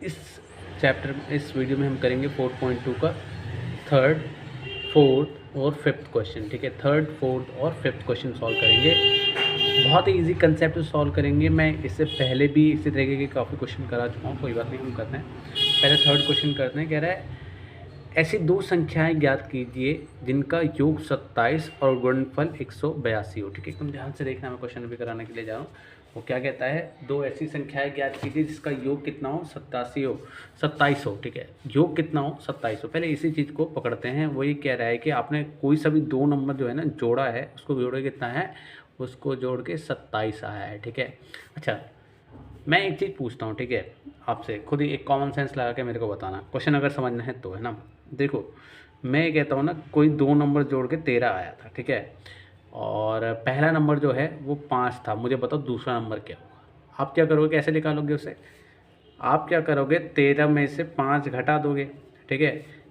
इस चैप्टर इस वीडियो में हम करेंगे 4.2 का थर्ड, फोर्थ और फिफ्थ क्वेश्चन। ठीक है, थर्ड, फोर्थ और फिफ्थ क्वेश्चन सॉल्व करेंगे। बहुत ही इजी कंसेप्ट सॉल्व करेंगे। मैं इससे पहले भी इसी तरीके के काफ़ी क्वेश्चन करा चुका हूँ, कोई बात नहीं, हम करते हैं। पहले थर्ड क्वेश्चन करते हैं। कह रहा है ऐसी दो संख्याएं ज्ञात कीजिए जिनका योग 27 और गुणनफल 182 हो। ठीक है, एकदम ध्यान से देखना, मैं क्वेश्चन भी कराने के लिए जा रहा हूँ। वो क्या कहता है, दो ऐसी संख्याएं ज्ञात कीजिए जिसका योग कितना हो, 27 हो। ठीक है, योग कितना हो, 27 हो। पहले इसी चीज़ को पकड़ते हैं। वो ये कह रहा है कि आपने कोई सा भी दो नंबर जो है ना जोड़ा है, उसको जोड़ के कितना है, उसको जोड़ के 27 आया है। ठीक है, अच्छा मैं एक चीज़ पूछता हूँ, ठीक है, आपसे खुद ही एक कॉमन सेंस लगा के मेरे को बताना, क्वेश्चन अगर समझना है तो, है ना। देखो मैं ये कहता हूँ ना, कोई दो नंबर जोड़ के 13 आया था, ठीक है, और पहला नंबर जो है वो 5 था। मुझे बताओ दूसरा नंबर क्या होगा। आप क्या करोगे, कैसे निकालोगे उसे। आप क्या करोगे, 13 में से 5 घटा दोगे। ठीक है,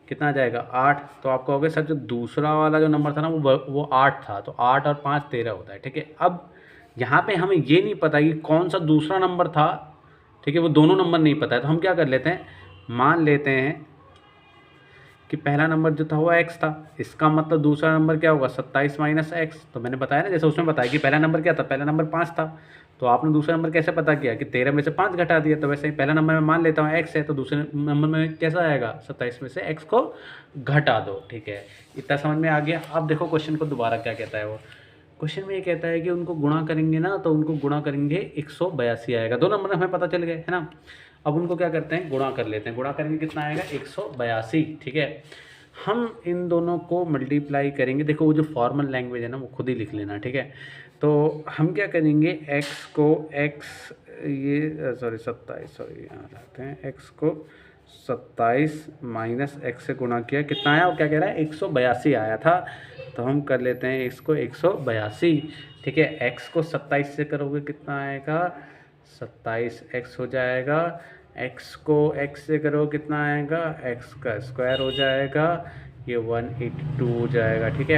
कितना आ जाएगा, 8। तो आप कहोगे सर जो दूसरा वाला जो नंबर था ना वो 8 था, तो 8 और 5 13 होता है। ठीक है, अब यहाँ पे हमें ये नहीं पता कि कौन सा दूसरा नंबर था। ठीक है, वो दोनों नंबर नहीं पता है, तो हम क्या कर लेते हैं, मान लेते हैं कि पहला नंबर जो था वो x था। इसका मतलब दूसरा नंबर क्या होगा, 27 माइनस एक्स। तो मैंने बताया ना, जैसे उसमें बताया कि पहला नंबर क्या था, पहला नंबर 5 था। तो आपने दूसरा नंबर कैसे पता किया कि 13 में से 5 घटा दिया। तो वैसे ही पहला नंबर मैं मान लेता हूँ x है, तो दूसरे नंबर में कैसा आएगा, 27 में से x को घटा दो। ठीक है, इतना समझ में आ गया। अब देखो क्वेश्चन को दोबारा क्या कहता है वो। क्वेश्चन में ये कहता है कि उनको गुणा करेंगे ना, तो उनको गुणा करेंगे 182 आएगा। दो नंबर हमें पता चल गए, है ना। अब उनको क्या करते हैं, गुणा कर लेते हैं। गुणा करेंगे कितना आएगा, 182। ठीक है, हम इन दोनों को मल्टीप्लाई करेंगे। देखो वो जो फॉर्मल लैंग्वेज है ना, वो खुद ही लिख लेना। ठीक है, तो हम क्या करेंगे, x को x ये सॉरी 27 सॉरी यहाँ लाते हैं, x को 27 माइनस एक्स से गुणा किया, कितना आया, वो क्या कह रहा है, 182 आया था। तो हम कर लेते हैं इसको 182। ठीक है, x को 27 से करोगे कितना आएगा, 27x हो जाएगा। x को x से करो कितना आएगा, x का स्क्वायर हो जाएगा, ये 182 हो जाएगा। ठीक है,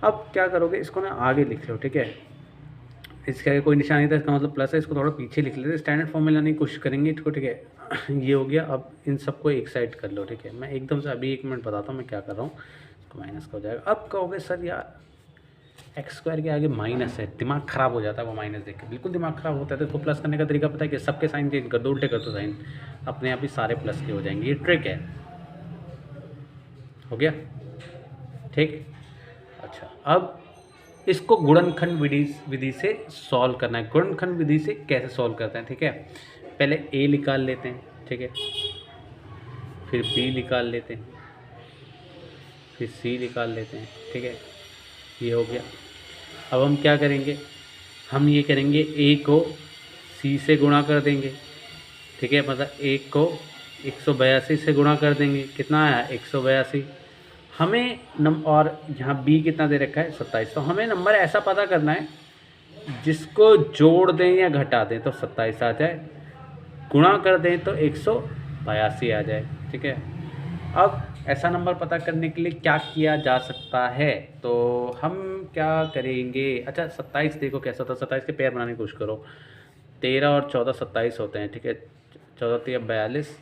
अब क्या करोगे, इसको ना आगे लिख लो। ठीक है, इसके आगे कोई निशान नहीं था, इसका मतलब प्लस है। इसको थोड़ा पीछे लिख लेते, स्टैंडर्ड फॉर्म में लाने की कोशिश करेंगे इसको। ठीक है, ये हो गया। अब इन सबको एक साइड कर लो। ठीक है, मैं एकदम से अभी 1 मिनट बताता हूँ मैं क्या कर रहा हूँ। इसको माइनस का हो जाएगा। अब कहोगे सर यार एक्स स्क्वायर के आगे माइनस है, दिमाग खराब हो जाता है वो माइनस देख के, बिल्कुल दिमाग खराब होता है। तो इसको प्लस करने का तरीका पता है कि सबके साइन चेंज कर दो, उल्टे कर दो साइन, अपने आप ही सारे प्लस के हो जाएंगे। ये ट्रिक है, हो गया ठीक। अच्छा, अब इसको गुणनखंड विधि से सॉल्व करना है। गुणनखंड विधि से कैसे सॉल्व करते हैं, ठीक है, पहले a निकाल लेते हैं। ठीक है, फिर b निकाल लेते हैं, फिर c निकाल लेते हैं। ठीक है, ये हो गया। अब हम क्या करेंगे, हम ये करेंगे a को c से गुणा कर देंगे। ठीक है, मतलब a को 182 से गुणा कर देंगे, कितना आया, 182। हमें और यहाँ b कितना दे रखा है, 27। तो हमें नंबर ऐसा पता करना है जिसको जोड़ दें या घटा दें तो 27 आ जाए, गुणा कर दें तो 182 आ जाए। ठीक है, अब ऐसा नंबर पता करने के लिए क्या किया जा सकता है, तो हम क्या करेंगे। अच्छा 27 देखो कैसा होता है, 27 के पेयर बनाने की कोशिश करो। 13 और 14 27 होते हैं। ठीक है, 14 3 42,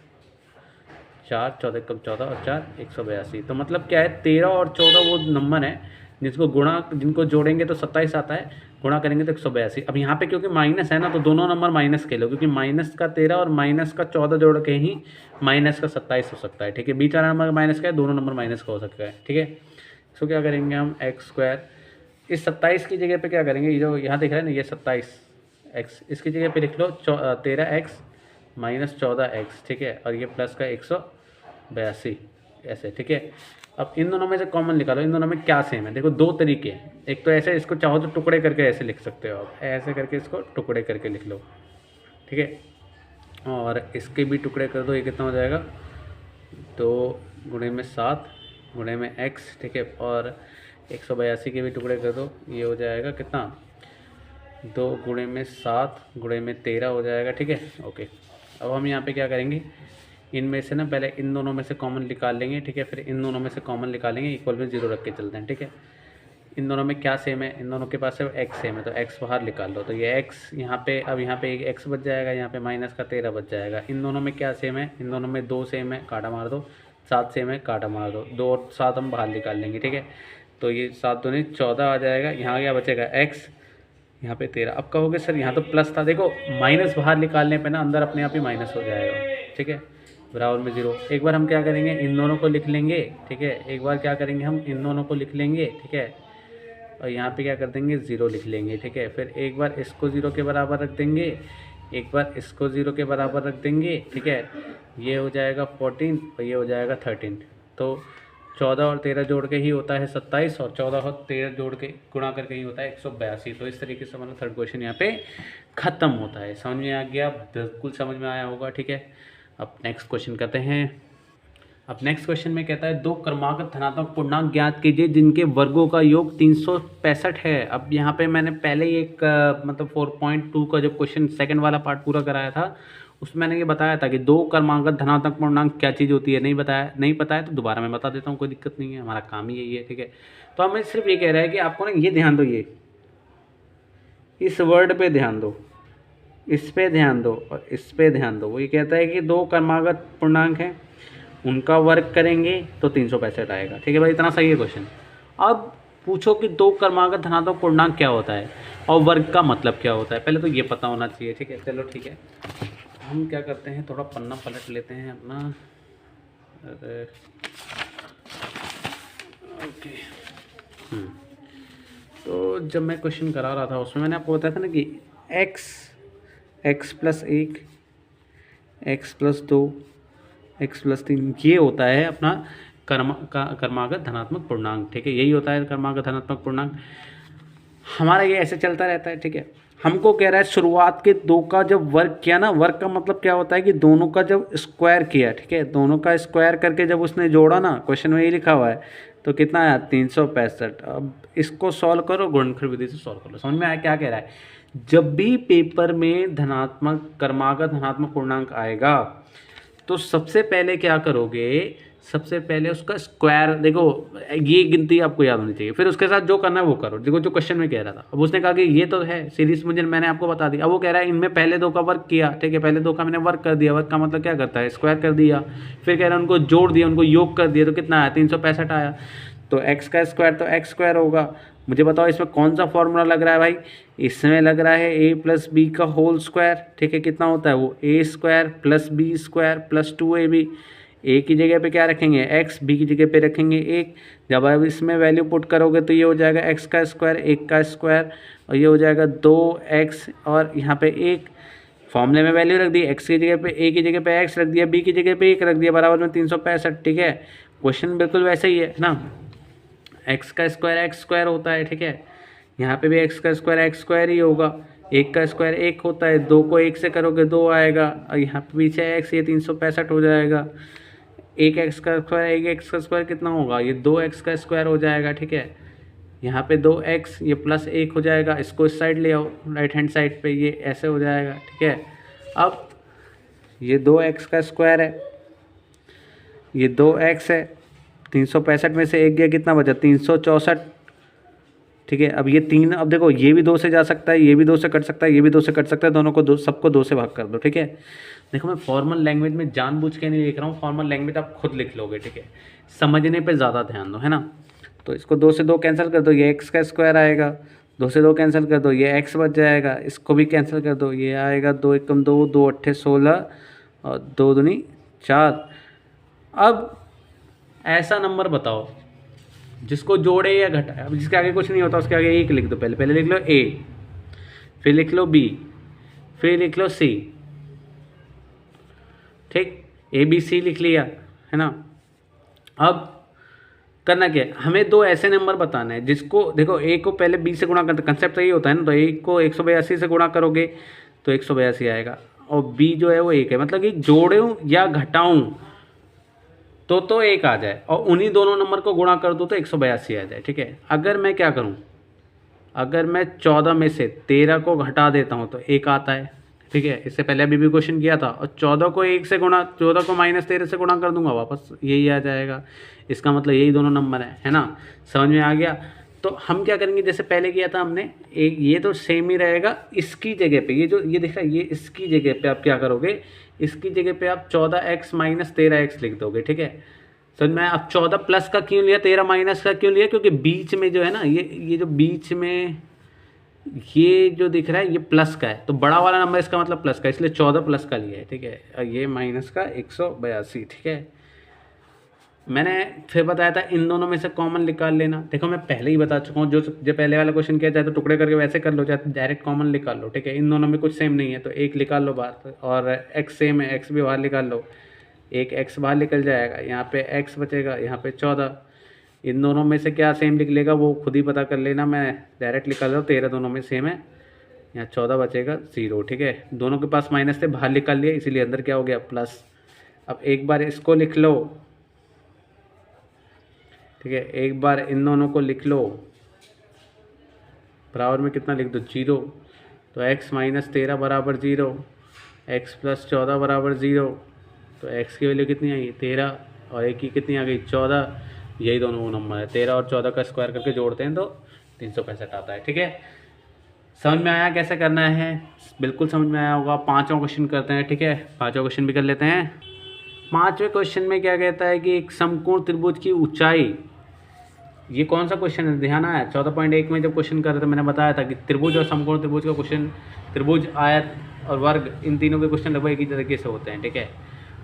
4 14 कम 14 और 4 182। तो मतलब क्या है, 13 और 14 वो नंबर है जिनको जोड़ेंगे तो 27 आता है, गुणा करेंगे तो 182। अब यहाँ पे क्योंकि माइनस है ना, तो दोनों नंबर माइनस के लो, क्योंकि माइनस का 13 और माइनस का 14 जोड़ के ही माइनस का 27 हो सकता है। ठीक है, बीच वाला नंबर माइनस का है, दोनों नंबर माइनस का हो सकता है। ठीक है, इसको क्या करेंगे हम, एक्स स्क्वायर, इस 27 की जगह पे क्या करेंगे, ये जो यहाँ दिख रहा है ना, ये 27 एक्स, इसकी जगह पे लिख लो 13x माइनस 14x। ठीक है, और ये प्लस का 182 ऐसे। ठीक है, अब इन दोनों में से कॉमन निकालो, इन दोनों में क्या सेम है। देखो दो तरीके हैं, एक तो ऐसे, इसको चाहो तो टुकड़े करके ऐसे लिख सकते हो आप, ऐसे करके इसको टुकड़े करके लिख लो। ठीक है, और इसके भी टुकड़े कर दो, ये कितना हो जाएगा, 2 गुणे में 7 गुणे में x। ठीक है, और 182 के भी टुकड़े कर दो, ये हो जाएगा कितना, 2 गुणे में 7 गुणे में 13 हो जाएगा। ठीक है, ओके। अब हम यहाँ पे क्या करेंगे, इनमें से ना पहले इन दोनों में से कॉमन निकाल लेंगे। ठीक है, फिर इन दोनों में से कॉमन निकालेंगे, इक्वल में 0 रख के चलते हैं। ठीक है, इन दोनों में क्या सेम है, इन दोनों के पास है x सेम है, तो x बाहर निकाल लो, तो ये x यहाँ पे, अब यहाँ पे एक x बच जाएगा, यहाँ पे माइनस का 13 बच जाएगा। इन दोनों में क्या सेम है, इन दोनों में 2 सेम है, काटा मार दो, 7 सेम है, काटा मार दो, 2 और 7 हम बाहर निकाल लेंगे, ठीक है। तो ये 7 दूनी 14 आ जाएगा, यहाँ क्या बचेगा x, यहाँ पे 13। अब कहोगे सर यहाँ तो प्लस था, देखो माइनस बाहर निकालने पे ना अंदर अपने आप ही माइनस हो जाएगा, ठीक है, बराबर में 0। एक बार हम क्या करेंगे, इन दोनों को लिख लेंगे, ठीक है, एक बार क्या करेंगे हम इन दोनों को लिख लेंगे, ठीक है, और यहाँ पे क्या कर देंगे 0 लिख लेंगे, ठीक है। फिर एक बार इसको 0 के बराबर रख देंगे, एक बार इसको 0 के बराबर रख देंगे, ठीक है, ये हो जाएगा 14 और ये हो जाएगा 13। तो 14 और 13 जोड़ के ही होता है 27 और 14 और 13 जोड़ के गुणा करके ही होता है 182। तो इस तरीके से हमारा थर्ड क्वेश्चन यहाँ पे ख़त्म होता है। समझ में आ गया, बिल्कुल समझ में आया होगा, ठीक है। अब नेक्स्ट क्वेश्चन करते हैं। अब नेक्स्ट क्वेश्चन में कहता है 2 क्रमागत धनात्मक पूर्णांक ज्ञात कीजिए जिनके वर्गों का योग 365 है। अब यहाँ पे मैंने पहले ही एक मतलब 4.2 का जब क्वेश्चन सेकंड वाला पार्ट पूरा कराया था उसमें मैंने ये बताया था कि 2 क्रमागत धनात्मक पूर्णांक क्या चीज़ होती है, नहीं पता है तो दोबारा मैं बता देता हूँ, कोई दिक्कत नहीं है, हमारा काम ही यही है, ठीक है। तो हमें सिर्फ ये कह रहा है कि आपको ना ये ध्यान दो, ये इस वर्ड पे ध्यान दो, इस पे ध्यान दो और इस पे ध्यान दो। वो ये कहता है कि 2 क्रमागत पूर्णांक हैं, उनका वर्ग करेंगे तो 365 आएगा, ठीक है भाई, इतना सही है क्वेश्चन। अब पूछो कि 2 क्रमागत धनात्मक पूर्णांक क्या होता है और वर्ग का मतलब क्या होता है, पहले तो ये पता होना चाहिए, ठीक है। चलो ठीक है, हम क्या करते हैं, थोड़ा पन्ना पलट लेते हैं अपना, ओके। तो जब मैं क्वेश्चन करा रहा था उसमें मैंने आपको बताया था ना कि x plus 1, x plus 2, x plus 3 ये होता है अपना क्रमागत धनात्मक पूर्णांक, ठीक है, यही होता है क्रमागत धनात्मक पूर्णांक। हमारा ये ऐसे चलता रहता है, ठीक है। हमको कह रहा है शुरुआत के 2 का जब वर्ग किया ना, वर्ग का मतलब क्या होता है कि दोनों का जब स्क्वायर किया, ठीक है, दोनों का स्क्वायर करके जब उसने जोड़ा ना, क्वेश्चन में ये लिखा हुआ है, तो कितना आया 365। अब इसको सॉल्व करो, गुणनखंड विधि से सॉल्व करो। समझ में आया क्या कह रहा है, जब भी पेपर में धनात्मक क्रमागत धनात्मक पूर्णांक आएगा तो सबसे पहले क्या करोगे, सबसे पहले उसका स्क्वायर, देखो ये गिनती आपको याद होनी चाहिए, फिर उसके साथ जो करना है वो करो। देखो जो क्वेश्चन में कह रहा था, अब उसने कहा कि ये तो है सीरीज मुझे मैंने आपको बता दी, अब वो कह रहा है इनमें पहले 2 का वर्ग किया, ठीक है, पहले 2 का मैंने वर्ग कर दिया, वर्ग का मतलब क्या करता है स्क्वायर कर दिया, फिर कह रहा है उनको जोड़ दिया, उनको योग कर दिया, तो कितना आया 365 आया। तो x का स्क्वायर तो x स्क्वायर होगा। मुझे बताओ इसमें कौन सा फॉर्मूला लग रहा है भाई, इसमें लग रहा है a प्लस बी का होल स्क्वायर, ठीक है, कितना होता है वो a square plus B square plus 2ab। a की जगह पे क्या रखेंगे x, b की जगह पे रखेंगे 1। जब आप इसमें वैल्यू पुट करोगे तो ये हो जाएगा x का स्क्वायर, 1 का स्क्वायर, और ये हो जाएगा 2x, और यहाँ पे 1 फॉर्मूले में वैल्यू रख दी, x की जगह पे, a की जगह पे x रख दिया, b की जगह पे 1 रख दिया, बराबर में 365, ठीक है। क्वेश्चन बिल्कुल वैसे ही है ना, x का स्क्वायर x स्क्वायर होता है, ठीक है, यहाँ पे भी x का स्क्वायर x स्क्वायर ही होगा, 1 का स्क्वायर 1 होता है, 2 को 1 से करोगे 2 आएगा, और यहाँ पे पीछे x, ये 365 हो जाएगा। 1 x का स्क्वायर, 1 x का स्क्वायर कितना होगा, ये 2 x का स्क्वायर हो जाएगा, ठीक है, यहाँ पे 2x, ये प्लस 1 हो जाएगा, इसको इस साइड ले आओ राइट हैंड साइड पे, ये ऐसे हो जाएगा, ठीक है। अब ये 2x का स्क्वायर है, ये 2x है, 365 में से 1 गया, कितना बचा 364, ठीक है। अब ये 3, अब देखो ये भी 2 से जा सकता है, ये भी 2 से कट सकता है, ये भी 2 से कट सकता है, दोनों को 2, सबको 2 से भाग कर दो, ठीक है। देखो मैं फॉर्मल लैंग्वेज में जानबूझ के नहीं लिख रहा हूँ, फॉर्मल लैंग्वेज आप खुद लिख लोगे, ठीक है, समझने पे ज़्यादा ध्यान दो, है ना। तो इसको 2 से 2 कैंसिल कर दो, ये x का स्क्वायर आएगा, 2 से 2 कैंसिल कर दो, ये x बच जाएगा, इसको भी कैंसिल कर दो, ये आएगा 2 एकम 2, 2 अट्ठे 16 और 2 दूनी 4। अब ऐसा नंबर बताओ जिसको जोड़े या घटाए, अब जिसके आगे कुछ नहीं होता उसके आगे 1 लिख दो, पहले लिख लो a, फिर लिख लो b, फिर लिख लो c, ठीक, a b c लिख लिया, है ना। अब करना क्या है, हमें 2 ऐसे नंबर बताना है जिसको, देखो a को पहले b से गुणा करते, कंसेप्ट तो यही होता है ना, तो a को 182 से गुणा करोगे तो 182 आएगा, और b जो है वो 1 है, मतलब कि जोड़ूं या घटाऊं तो 1 आ जाए, और उन्हीं दोनों नंबर को गुणा कर दूँ तो 182 आ जाए, ठीक है। अगर मैं क्या करूँ, अगर मैं 14 में से 13 को घटा देता हूँ तो 1 आता है, ठीक है, इससे पहले अभी भी क्वेश्चन किया था, और 14 को 1 से गुणा, 14 को -13 से गुणा कर दूंगा वापस यही आ जाएगा, इसका मतलब यही दोनों नंबर है ना। समझ में आ गया। तो हम क्या करेंगे, जैसे पहले किया था हमने, एक ये तो सेम ही रहेगा, इसकी जगह पे ये जो ये दिख रहा है, ये इसकी जगह पे आप क्या करोगे, इसकी जगह पे आप 14x माइनस 13x लिख दोगे। ठीक है, समझ में? अब 14 प्लस का क्यों लिया, 13 माइनस का क्यों लिया, क्योंकि बीच में जो है ना, ये जो बीच में ये जो दिख रहा है ये प्लस का है, तो बड़ा वाला नंबर इसका मतलब प्लस का, इसलिए 14 प्लस का लिया है। ठीक है, और ये माइनस का 182। ठीक है, मैंने फिर बताया था इन दोनों में से कॉमन निकाल लेना। देखो मैं पहले ही बता चुका हूँ, जो पहले वाला क्वेश्चन किया, चाहे तो टुकड़े करके वैसे कर लो, चाहे डायरेक्ट कॉमन निकाल लो। ठीक है, इन दोनों में कुछ सेम नहीं है तो एक निकाल लो बाहर, और x सेम है, x भी बाहर निकाल लो, एक x बाहर निकल जाएगा, यहाँ पे x बचेगा, यहाँ पे 14। इन दोनों में से क्या सेम निकलेगा वो खुद ही पता कर लेना, मैं डायरेक्ट निकाल रहा हूँ, 13 दोनों में सेम है, यहाँ 14 बचेगा 0। ठीक है, दोनों के पास माइनस थे, बाहर निकाल लिया, इसीलिए अंदर क्या हो गया प्लस। अब एक बार इसको लिख लो। ठीक है, एक बार इन दोनों को लिख लो, बराबर में कितना लिख दो 0, तो x माइनस 13 बराबर 0, x प्लस 14 बराबर 0, तो x की वैल्यू कितनी आई 13 और एक की कितनी आ गई 14। यही दोनों वो नंबर है, 13 और 14 का स्क्वायर करके जोड़ते हैं तो 365 आता है। ठीक है, समझ में आया कैसे करना है? बिल्कुल समझ में आया होगा। पाँचवां क्वेश्चन करते हैं। ठीक है, पाँचवां क्वेश्चन भी कर लेते हैं। पाँचवें क्वेश्चन में क्या कहता है कि एक समकोण त्रिभुज की ऊंचाई, ये कौन सा क्वेश्चन है, ध्यान आया 14.1 में जब क्वेश्चन कर रहे थे मैंने बताया था कि त्रिभुज और समकोण त्रिभुज का क्वेश्चन, त्रिभुज, आयत और वर्ग, इन तीनों के क्वेश्चन लगभग एक ही तरीके से होते हैं। ठीक है,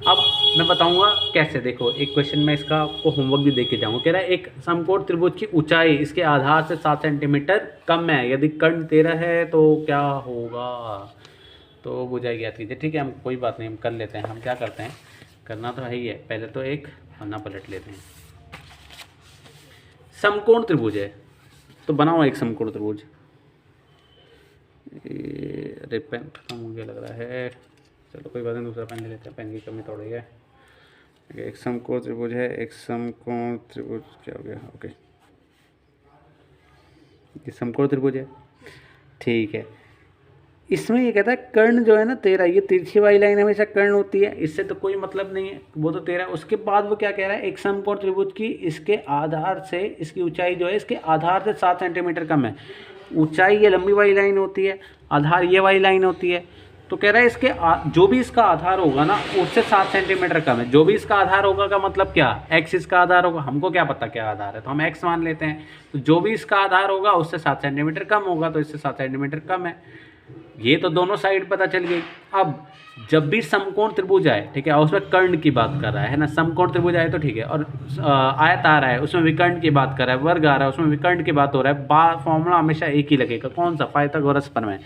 अब मैं बताऊंगा कैसे। देखो एक क्वेश्चन में इसका आपको होमवर्क भी दे के जाऊँगा। कह रहा है एक समकोण त्रिभुज की ऊंचाई इसके आधार से 7 सेंटीमीटर कम है, यदि कर्ण 13 है तो क्या होगा, तो बुझाई याद कीजिए। ठीक है, हम कोई बात नहीं, हम कर लेते हैं। हम क्या करते हैं, करना तो है ही है, पहले तो एक पन्ना पलट लेते हैं। समकोण त्रिभुज है तो बनाओ एक समकोण त्रिभुज। अरे पेन खत्म हो गया लग रहा है, चलो कोई बात नहीं, दूसरा पेन ले लेते हैं, पेन की कमी थोड़ी है। एक समकोण त्रिभुज है, एक समकोण त्रिभुज क्या हो गया, ओके, ये समकोण त्रिभुज है। ठीक है, इसमें ये कहता है कर्ण जो है ना 13, ये तिरछी वाली लाइन हमेशा कर्ण होती है, इससे तो कोई मतलब नहीं है, वो तो 13। उसके बाद वो क्या कह रहा है, एक समकोण त्रिभुज की इसके आधार से, इसकी ऊंचाई जो है इसके आधार से 7 सेंटीमीटर कम है। ऊंचाई ये लंबी वाली लाइन होती है, आधार ये वाली लाइन होती है, तो कह रहा है इसके जो भी इसका आधार होगा ना उससे 7 सेंटीमीटर कम है। जो भी इसका आधार होगा का मतलब क्या, x इसका आधार होगा, हमको क्या पता क्या आधार है, तो हम x मान लेते हैं। तो जो भी इसका आधार होगा उससे 7 सेंटीमीटर कम होगा, तो इससे 7 सेंटीमीटर कम है। ये तो दोनों साइड पता चल गई। अब जब भी समकोण त्रिभुज आए, ठीक है, और उसमें कर्ण की बात कर रहा है ना, समकोण त्रिभुज आए तो ठीक है, और आयत आ रहा है उसमें विकर्ण की बात कर रहा है, वर्ग आ रहा है उसमें विकर्ण की बात हो रहा है, फॉर्मूला हमेशा एक ही लगेगा, कौन सा, पाइथागोरस प्रमेय।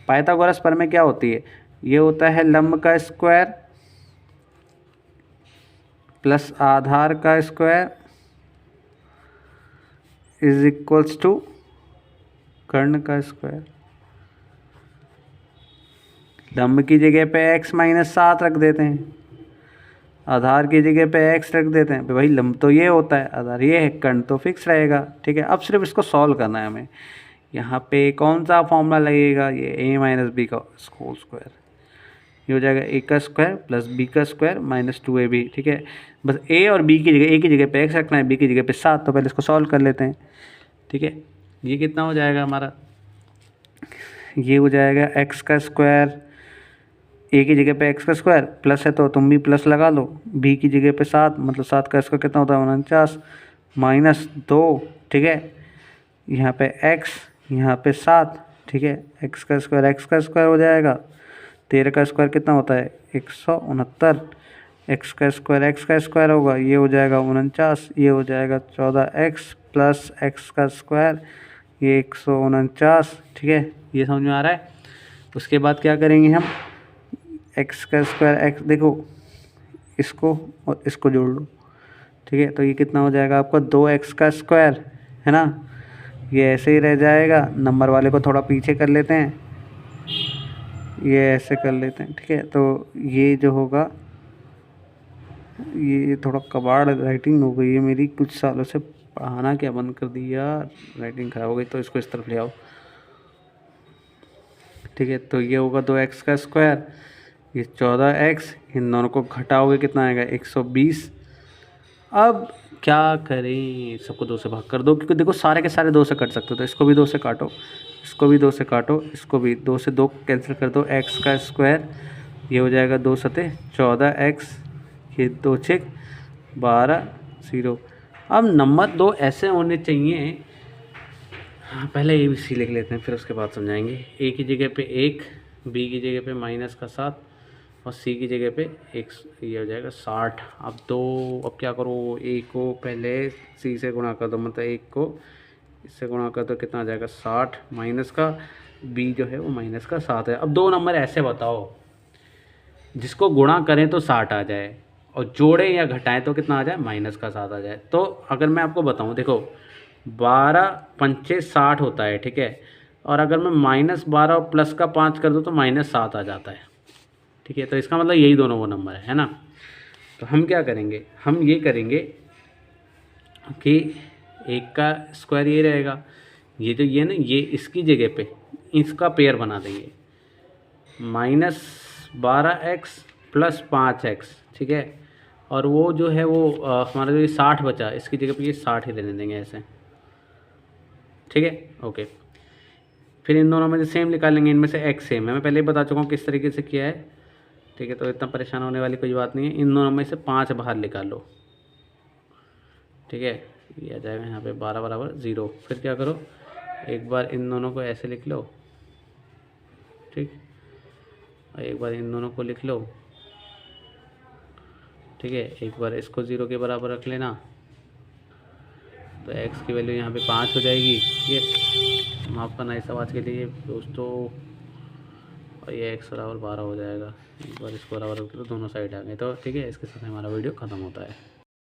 पाइथागोरस प्रमेय क्या होती है, ये होता है लंब का स्क्वायर प्लस आधार का स्क्वायर इज इक्वल्स टू कर्ण का स्क्वायर। लंब की जगह पे x माइनस 7 रख देते हैं, आधार की जगह पे x रख देते हैं। भाई लंब तो ये होता है, आधार ये है, कर्ण तो फिक्स रहेगा। ठीक है, अब सिर्फ इसको सॉल्व करना है हमें। यहाँ पे कौन सा फॉर्मूला लगेगा, ये a माइनस बी का होल स्क्वायर, ये हो जाएगा a का स्क्वायर प्लस b का स्क्वायर माइनस 2ab। ठीक है, बस a और b की जगह, a की जगह पे x रखना है, b की जगह पे 7। तो पहले इसको सॉल्व कर लेते हैं। ठीक है, ये कितना हो जाएगा हमारा, ये हो जाएगा x का स्क्वायर, a की जगह पे x का स्क्वायर प्लस है तो तुम भी प्लस लगा लो, b की जगह पे 7, मतलब 7 का स्क्वायर कितना होता है 49 माइनस 2। ठीक है, यहाँ पे x, यहाँ पे 7। ठीक है, x का स्क्वायर हो जाएगा, 13 का स्क्वायर कितना होता है 169, x का स्क्वायर होगा, ये हो जाएगा 49, ये हो जाएगा 14x प्लस x का स्क्वायर, ये 149। ठीक है, ये समझ में आ रहा है। उसके बाद क्या करेंगे हम, x का स्क्वायर, x देखो इसको और इसको जोड़ लो। ठीक है, तो ये कितना हो जाएगा आपका 2x का स्क्वायर, है ना, ये ऐसे ही रह जाएगा। नंबर वाले को थोड़ा पीछे कर लेते हैं, ये ऐसे कर लेते हैं। ठीक है, तो ये जो होगा, ये थोड़ा कबाड़ राइटिंग हो गई है मेरी, कुछ सालों से पढ़ाना क्या बंद कर दिया, राइटिंग खराब हो गई, तो इसको इस तरफ ले आओ। ठीक है, तो ये होगा 2x का स्क्वायर, ये 14x, इन दोनों को घटाओगे कितना आएगा 120। अब क्या करें, सबको 2 से भाग कर दो, क्योंकि देखो सारे के सारे 2 से कट सकते हो, तो इसको भी 2 से काटो, इसको भी 2 से काटो, इसको भी 2 से 2 कैंसिल कर दो, एक्स का स्क्वायर ये हो जाएगा 2 सते 14 एक्स, ये 2 छेक 12 0। अब नंबर 2 ऐसे होने चाहिए, हाँ पहले ए बी सी लिख लेते हैं फिर उसके बाद समझाएंगे। ए की जगह पे 1, बी की जगह पे -7 और सी की जगह पे 1, ये हो जाएगा 60। अब क्या करो, ए को पहले सी से गुणा कर दो, मतलब 1 को इससे गुणा कर दो, कितना आ जाएगा 60, माइनस का बी जो है वो -7 है। अब 2 नंबर ऐसे बताओ जिसको गुणा करें तो 60 आ जाए और जोड़ें या घटाएं तो कितना आ जाए, -7 आ जाए। तो अगर मैं आपको बताऊं, देखो 12 पंचे 60 होता है, ठीक है, और अगर मैं -12 और प्लस का 5 कर दूं तो -7 आ जाता है, ठीक है। तो इसका मतलब यही दोनों वो नंबर है ना। तो हम क्या करेंगे, हम ये करेंगे कि 1 का स्क्वायर ये रहेगा, ये जो ये ना, ये इसकी जगह पे इसका पेयर बना देंगे, -12x + 5x, ठीक है। और वो जो है वो हमारा जो ये 60 बचा, इसकी जगह पे ये 60 ही रहने देंगे ऐसे, ठीक है, ओके। फिर इन दोनों में से सेम निकालेंगे, इनमें से x सेम है, मैं पहले ही बता चुका हूँ किस तरीके से किया है, ठीक है। तो इतना परेशान होने वाली कोई बात नहीं है। इन दोनों में से 5 बाहर निकाल लो, ठीक है, ये आ जाएगा यहाँ पे 12 = 0। फिर क्या करो, एक बार इन दोनों को ऐसे लिख लो, ठीक, और एक बार इन दोनों को लिख लो, ठीक है। एक बार इसको 0 के बराबर रख लेना, तो x की वैल्यू यहाँ पे 5 हो जाएगी, ठीक है। माफ़ करना इस आवाज़ के लिए दोस्तों, और ये x = 12 हो जाएगा। एक बार इसको बराबर रख लो, दोनों साइड आ गए, तो ठीक है। इसके साथ हमारा वीडियो ख़त्म होता है।